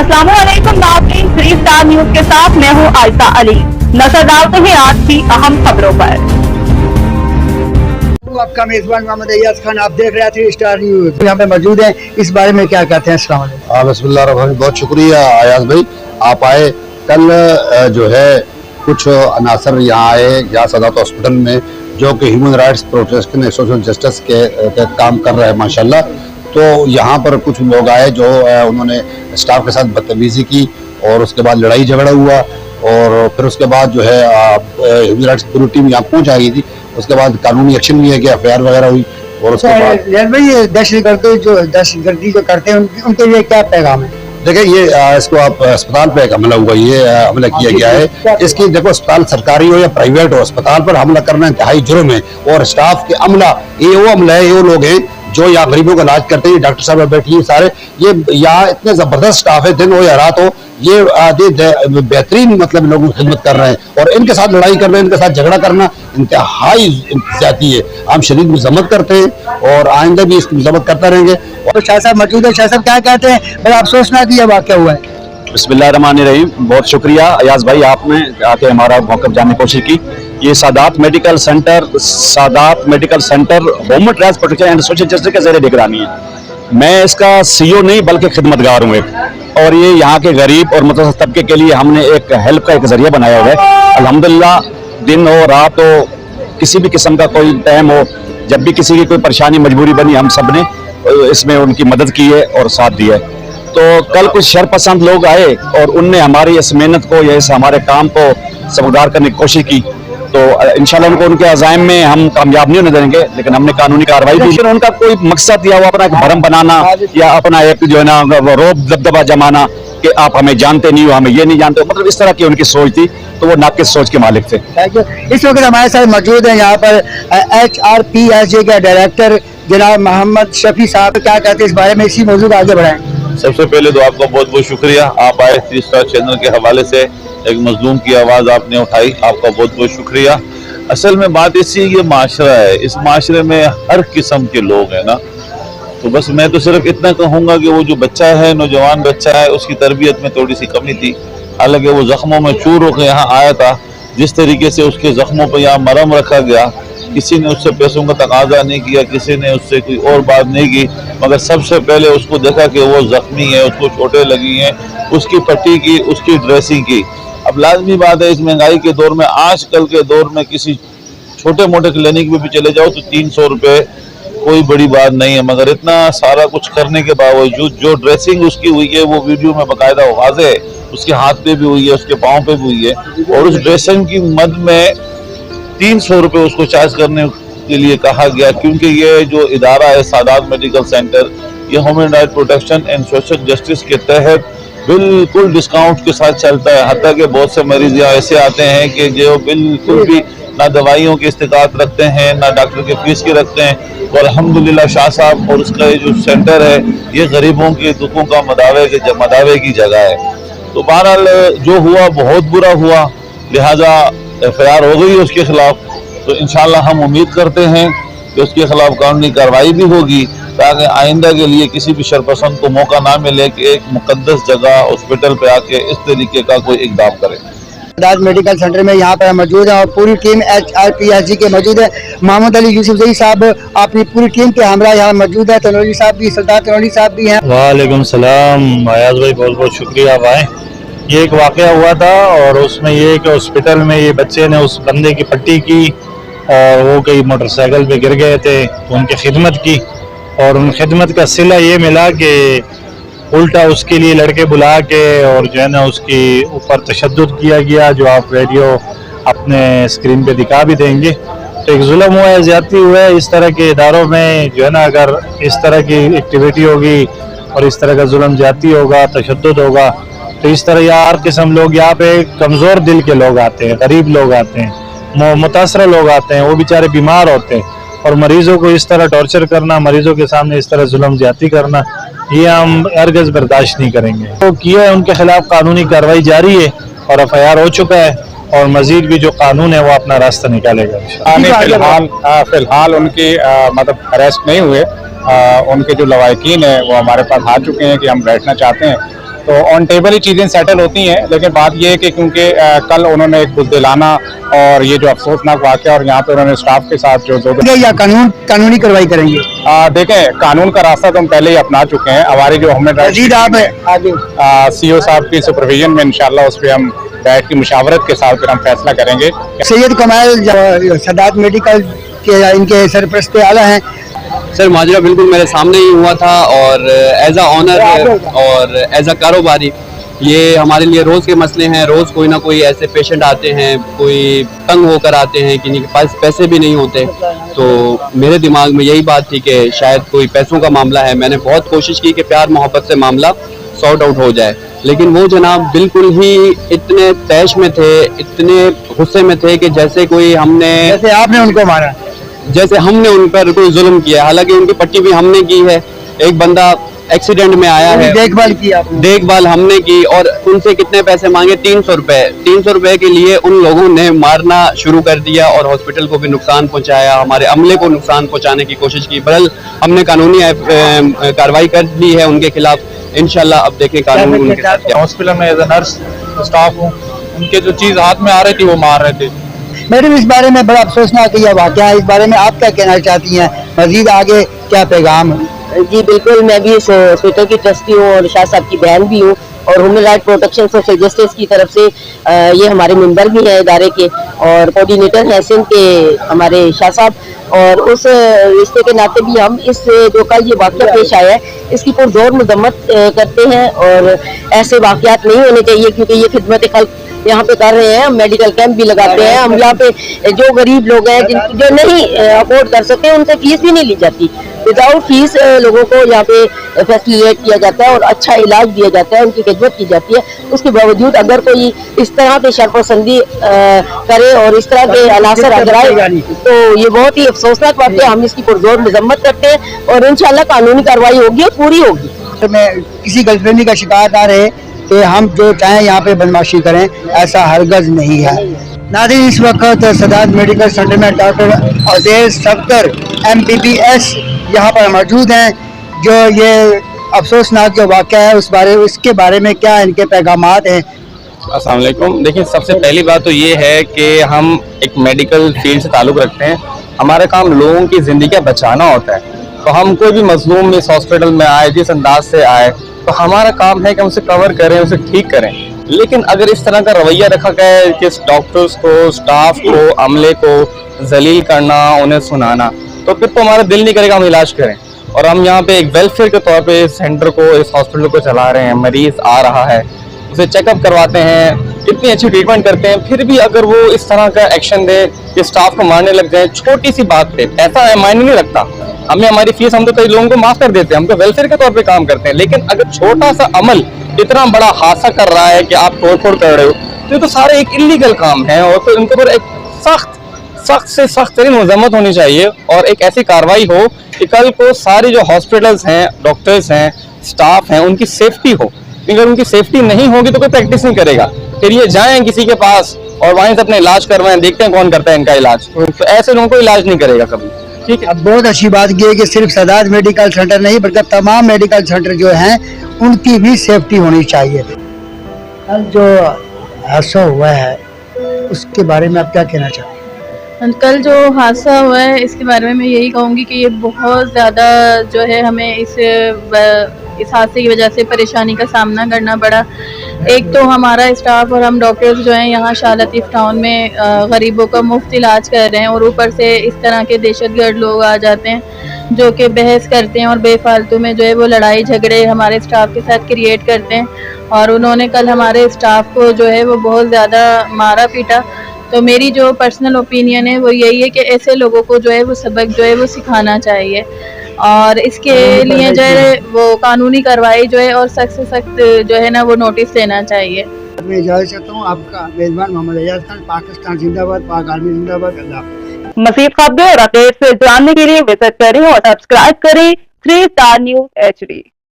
अस्सलामुअलैकुम नाज़रीन, 3 star news के साथ मैं हूं आयशा अली। नजर डालते हैं आज की अहम खबरों पर। आपका मेजबान मोहम्मद अय्याज खान, आप देख रहे हैं 3 स्टार न्यूज। यहाँ पे मौजूद हैं, इस बारे में क्या कहते हैं? अस्सलाम वालेकुम। बिस्मिल्लाह, बहुत शुक्रिया अयाज भाई, आप आए। कल जो है कुछ अनासर यहाँ आए यहाँ सदात हॉस्पिटल में, जो कि human rights protection and social justice के काम कर रहे हैं माशाल्लाह। तो यहाँ पर कुछ लोग आए जो उन्होंने स्टाफ के साथ बदतमीजी की और उसके बाद लड़ाई झगड़ा हुआ, और फिर उसके बाद जो है ह्यूमन राइट्स पूरी टीम यहाँ पहुँच आई थी। उसके बाद कानूनी एक्शन लिया गया, एफआईआर वगैरह हुई। और उसके बाद भाई ये दहशतगर्दी जो करते हैं उनके लिए क्या पैगाम है? देखिए, ये इसको आप अस्पताल पे एक हमला हुआ, ये हमला किया गया है। इसकी देखो, अस्पताल सरकारी हो या प्राइवेट हो, अस्पताल पर हमला करना इंतहाई जुर्म है। और स्टाफ के अमला, ये वो अमला है, ये वो लोग हैं जो यहाँ गरीबों का इलाज करते हैं। डॉक्टर साहब बैठिए सारे, ये यहाँ इतने जबरदस्त स्टाफ है, दिन हो या रात हो, ये बेहतरीन मतलब लोगों की खिदमत कर रहे हैं। और इनके साथ लड़ाई करना, इनके साथ झगड़ा करना इंतहाई ज्यादती है। हम शदीद मजम्मत करते हैं और आइंदा भी इसकी मजम्मत करते रहेंगे। तो शाह साहब मौजूद है, शाह साहब क्या कहते हैं? बड़ा अफसोसनाक ये वाक़या हुआ है। बिस्मिल्लाहिर्रहमानिर्रहीम, बहुत शुक्रिया अयाज भाई, आपने आके हमारा मौक़िफ़ जानने की कोशिश की। ये Sadat medical centre human rights protection and social justice के ज़रिए निगरानी है। मैं इसका सीईओ नहीं बल्कि खिदमतगार हूँ एक, और ये यहाँ के गरीब और मुतवस्सित तबके के लिए हमने एक हेल्प का एक जरिया बनाया हुआ है। अल्हम्दुलिल्लाह, दिन हो रात हो, किसी भी किस्म का कोई टाइम हो, जब भी किसी की कोई परेशानी मजबूरी बनी, हम सब ने इसमें उनकी मदद की है और साथ दिया है। तो कल कुछ शरपसंद लोग आए और उनने हमारी इस मेहनत को या इस हमारे काम को सबकदार करने की कोशिश की। तो इंशाल्लाह उनको उनके अज़ाइम में हम कामयाब नहीं होने देंगे, लेकिन हमने कानूनी कार्रवाई भी। उनका कोई मकसद या वो अपना एक भरम बनाना या अपना एक जो है ना रोब दबदबा जमाना कि आप हमें जानते नहीं हो, हमें ये नहीं जानते हो, मतलब इस तरह की उनकी सोच थी। तो वो नाक़िस सोच के मालिक थे। इस वक्त हमारे साथ मौजूद हैं यहाँ पर HRPSJ के डायरेक्टर जनाब मोहम्मद शफी साहब, क्या कहते हैं इस बारे में? इसी मौजूद आगे बढ़ाएं। सबसे पहले तो आपका बहुत बहुत शुक्रिया, आप आए 3 स्टार चैनल के हवाले से एक मजलूम की आवाज़ आपने उठाई, आपका बहुत बहुत शुक्रिया। असल में बात ऐसी, ये माशरा है, इस माशरे में हर किस्म के लोग हैं ना। तो बस मैं तो सिर्फ इतना कहूँगा कि वो जो बच्चा है, नौजवान बच्चा है, उसकी तरबियत में थोड़ी सी कमी थी। हालांकि वो जख्मों में चूर होकर यहाँ आया था, जिस तरीके से उसके जख्मों पर यहाँ मरहम रखा गया, किसी ने उससे पैसों का तकाजा नहीं किया, किसी ने उससे कोई और बात नहीं की, मगर सबसे पहले उसको देखा कि वो जख्मी है, उसको चोटें लगी हैं, उसकी पट्टी की, उसकी ड्रेसिंग की। अब लाजमी बात है, इस महंगाई के दौर में, आजकल के दौर में, किसी छोटे मोटे क्लिनिक में भी चले जाओ तो 300 रुपये कोई बड़ी बात नहीं है। मगर इतना सारा कुछ करने के बावजूद जो ड्रेसिंग उसकी हुई है, वो वीडियो में बाकायदा वाज़ेह है, उसके हाथ पे भी हुई है, उसके पाँव पे भी हुई है, और उस ड्रेसिंग की मद में 300 रुपये उसको चार्ज करने के लिए कहा गया, क्योंकि ये जो इदारा है सादात मेडिकल सेंटर, ये human right protection and social justice के तहत बिल्कुल डिस्काउंट के साथ चलता है। हत्ता कि बहुत से मरीज यहाँ ऐसे आते हैं कि जो बिल्कुल भी ना दवाइयों की इस्तिकात रखते हैं, ना डॉक्टर के फीस की रखते हैं। तो अल्हम्दुलिल्लाह शाह साहब और उसका जो सेंटर है, ये गरीबों के दुखों का मदावे की जगह है। तो बहरहाल जो हुआ बहुत बुरा हुआ, लिहाजा एफआईआर हो गई उसके खिलाफ। तो इंशाल्लाह हम उम्मीद करते हैं कि उसके खिलाफ कानूनी कार्रवाई भी होगी, ताकि आइंदा के लिए किसी भी शरपसंद को मौका ना मिले कि एक मुकद्दस जगह हॉस्पिटल पे आके इस तरीके का कोई इकदाम करे। सादात मेडिकल सेंटर में यहाँ पर मौजूद है और पूरी टीम HRPSJ के मौजूद है। मोहम्मद अली यूसुफजई साहब अपनी पूरी टीम के हमरा यहाँ मौजूद है। तनोली साहब भी, सरदार तनोली साहब भी हैं। वालेकुम सलाम अयाज भाई, बहुत बहुत शुक्रिया आप आए। ये एक वाक़या हुआ था और उसमें ये कि हॉस्पिटल में ये बच्चे ने उस बंदे की पट्टी की और वो कहीं मोटरसाइकिल पे गिर गए थे, तो उनकी खिदमत की, और उन खिदमत का सिला ये मिला कि उल्टा उसके लिए लड़के बुला के और जो है ना उसकी ऊपर तशद्दुद किया गया, जो आप वीडियो अपने स्क्रीन पे दिखा भी देंगे। तो एक जुल्म हुआ है, ज़्यादती हुआ है। इस तरह के इदारों में जो है ना, अगर इस तरह की एक्टिविटी होगी और इस तरह का जुल्म ज़्यादती होगा, तशद्दुद होगा, तो इस तरह यार किस्म लोग यहाँ पे कमज़ोर दिल के लोग आते हैं, गरीब लोग आते हैं, मुतासर लोग आते हैं, वो बेचारे बीमार होते हैं, और मरीजों को इस तरह टॉर्चर करना, मरीजों के सामने इस तरह जुल्म ज्यादती करना, ये हम हरगिज़ बर्दाश्त नहीं करेंगे। तो किया है, उनके खिलाफ कानूनी कार्रवाई जारी है और एफआईआर हो चुका है, और मजीद भी जो कानून है वो अपना रास्ता निकालेगा। फिलहाल उनकी मतलब अरेस्ट नहीं हुए, उनके जो लवाहिकीन है वो हमारे पास आ चुके हैं कि हम बैठना चाहते हैं। तो ऑन टेबल ही चीज़ें सेटल होती हैं। लेकिन बात ये है कि क्योंकि कल उन्होंने एक बुज़दिलाना और ये जो अफसोसनाक वाक़या और यहाँ पे उन्होंने स्टाफ के साथ जो या कानूनी कार्रवाई करेंगे? देखें, कानून का रास्ता तो हम पहले ही अपना चुके हैं। हमारी जो ह्यूमन मजीद आप आगे सीओ साहब की सुपरविजन में इंशाल्लाह उस पर हम बैठ की मुशावरत के साथ फिर हम फैसला करेंगे। सैयद कमाल सदात मेडिकल के इनके सरपरस्त आला हैं। सर माजरा बिल्कुल मेरे सामने ही हुआ था और एज अ ऑनर और एज अ कारोबारी ये हमारे लिए रोज़ के मसले हैं। रोज़ कोई ना कोई ऐसे पेशेंट आते हैं, कोई तंग होकर आते हैं, किन्हीं के पास पैसे भी नहीं होते। तो मेरे दिमाग में यही बात थी कि शायद कोई पैसों का मामला है। मैंने बहुत कोशिश की कि प्यार मोहब्बत से मामला सॉर्ट आउट हो जाए, लेकिन वो जनाब बिल्कुल ही इतने तैश में थे, इतने गुस्से में थे कि जैसे कोई जैसे आपने उनको मारा, जैसे हमने उन पर कोई जुल्म किया। हालांकि उनकी पट्टी भी हमने की है। एक बंदा एक्सीडेंट में आया है, देखभाल की आपने? देखभाल हमने की और उनसे कितने पैसे मांगे? 300 रुपए। 300 रुपए के लिए उन लोगों ने मारना शुरू कर दिया और हॉस्पिटल को भी नुकसान पहुंचाया, हमारे अमले को नुकसान पहुंचाने की कोशिश की। बहरहाल हमने कानूनी कार्रवाई कर दी है उनके खिलाफ। इंशाल्लाह अब देखें कानून उनके साथ क्या। हॉस्पिटल में एज ए नर्स स्टाफ हूँ, उनके जो चीज़ हाथ में आ रही थी वो मार रहे थे। मैडम, इस बारे में बड़ा अफसोसनाक यह वाक़या है, इस बारे में आप क्या कहना चाहती हैं? मजीद आगे क्या पैगाम है? जी बिल्कुल, मैं भी इस हॉस्पिटल की ट्रस्टी हूँ और शाह साहब की बहन भी हूँ और human right protection social justice की तरफ से ये हमारे मेंबर भी हैं इदारे के और कोऑर्डिनेटर हैं सिंध के हमारे शाह साहब। और उस रिश्ते के नाते भी हम इस जो कल ये वाक़या पेश आया है इसकी पुरजोर मजम्मत करते हैं और ऐसे वाक़यात नहीं होने चाहिए, क्योंकि ये खिदमत कल यहाँ पे कर रहे हैं। हम मेडिकल कैंप भी लगाते हैं। हम यहाँ पे जो गरीब लोग हैं जो नहीं अफोर्ड कर सकते उनसे फीस भी नहीं ली जाती। विदाउट फीस लोगों को यहाँ पे फैसिलिटेट किया जाता है और अच्छा इलाज दिया जाता है, उनकी खिदमत की जाती है। उसके बावजूद अगर कोई इस तरह के शर्पसंदी करे और इस तरह के अनासर अजराए तो ये बहुत ही अफसोसनाक बात है। हम इसकी पुरजोर मजम्मत करते हैं और इंशाल्लाह कानूनी कार्रवाई होगी और पूरी होगी। तो मैं किसी गलतफहमी का शिकार ना रहे कि हम जो चाहें यहाँ पे बदमाशी करें, ऐसा हरगज नहीं है। नाज़रीन, इस वक्त सदात मेडिकल सेंटर में डॉक्टर अज़ीज़ सफ्तर MBBS यहाँ पर मौजूद हैं। जो ये अफसोसनाक जो वाक़या है उसके बारे में क्या इनके पैगामात हैं? अस्सलाम वालेकुम। देखिए, सबसे पहली बात तो ये है कि हम एक मेडिकल फील्ड से ताल्लुक़ रखते हैं। हमारा काम लोगों की ज़िंदगी बचाना होता है। तो हम कोई भी मजलूम इस हॉस्पिटल में आए, जिस अंदाज से आए, तो हमारा काम है कि हम उसे कवर करें, उसे ठीक करें। लेकिन अगर इस तरह का रवैया रखा गया है कि डॉक्टर्स को, स्टाफ को, अमले को जलील करना, उन्हें सुनाना, तो फिर तो हमारा दिल नहीं करेगा हम इलाज करें। और हम यहाँ पे एक वेलफेयर के तौर पे इस सेंटर को, इस हॉस्पिटल को चला रहे हैं। मरीज आ रहा है, उसे चेकअप करवाते हैं, इतनी अच्छी ट्रीटमेंट करते हैं, फिर भी अगर वो इस तरह का एक्शन दे कि स्टाफ को मारने लग जाए छोटी सी बात पे, पैसा मायने नहीं रखता। हमें हमारी फीस हम तो कई लोगों को माफ कर देते हैं, हम तो वेलफेयर के तौर पे काम करते हैं। लेकिन अगर छोटा सा अमल इतना बड़ा हादसा कर रहा है कि आप तोड़ फोड़ कर रहे हो, तो ये तो सारे एक इलीगल काम है और तो इनके ऊपर एक सख्त से सख्त तरीन मजम्मत होनी चाहिए और एक ऐसी कार्रवाई हो कि कल को सारी जो हॉस्पिटल्स हैं, डॉक्टर्स हैं, स्टाफ हैं, उनकी सेफ्टी हो। अगर उनकी सेफ्टी नहीं होगी तो कोई प्रैक्टिस नहीं करेगा। फिर ये जाएं किसी के पास और वहीं से अपने इलाज करवाएं, देखते हैं कौन करता है इनका इलाज। तो ऐसे लोगों को इलाज नहीं करेगा कभी। ठीक है। अब बहुत अच्छी बात ये है कि सिर्फ सदात मेडिकल सेंटर नहीं बल्कि तमाम मेडिकल सेंटर जो हैं उनकी भी सेफ्टी होनी चाहिए। कल जो हादसा हुआ है उसके बारे में आप क्या कहना चाहते हैं? कल जो हादसा हुआ है इसके बारे में मैं यही कहूँगी कि ये बहुत ज़्यादा जो है हमें इस हादसे की वजह से परेशानी का सामना करना पड़ा। एक तो हमारा स्टाफ और हम डॉक्टर्स जो हैं यहाँ शाह लतीफ़ टाउन में गरीबों का मुफ्त इलाज कर रहे हैं और ऊपर से इस तरह के दहशतगर्द लोग आ जाते हैं जो कि बहस करते हैं और बेफालतू में जो है वो लड़ाई झगड़े हमारे स्टाफ के साथ क्रिएट करते हैं। और उन्होंने कल हमारे स्टाफ को जो है वो बहुत ज़्यादा मारा पीटा। तो मेरी जो पर्सनल ओपिनियन है वो यही है कि ऐसे लोगों को जो है वो सबक जो है वो सिखाना चाहिए और इसके लिए जो है वो कानूनी कार्रवाई जो है और सख्त से सख्त जो है ना वो नोटिस देना चाहिए। मैं इजाज़त चाहता हूँ। आपका मेज़बान मोहम्मद एजाज खान। पाकिस्तान जिंदाबाद, पाक आर्मी जिंदाबाद। अल्लाह। मज़ीद खबरें और अपडेट से जानने के लिए विजिट करें और सब्सक्राइब करें 3 स्टार न्यूज़ HD।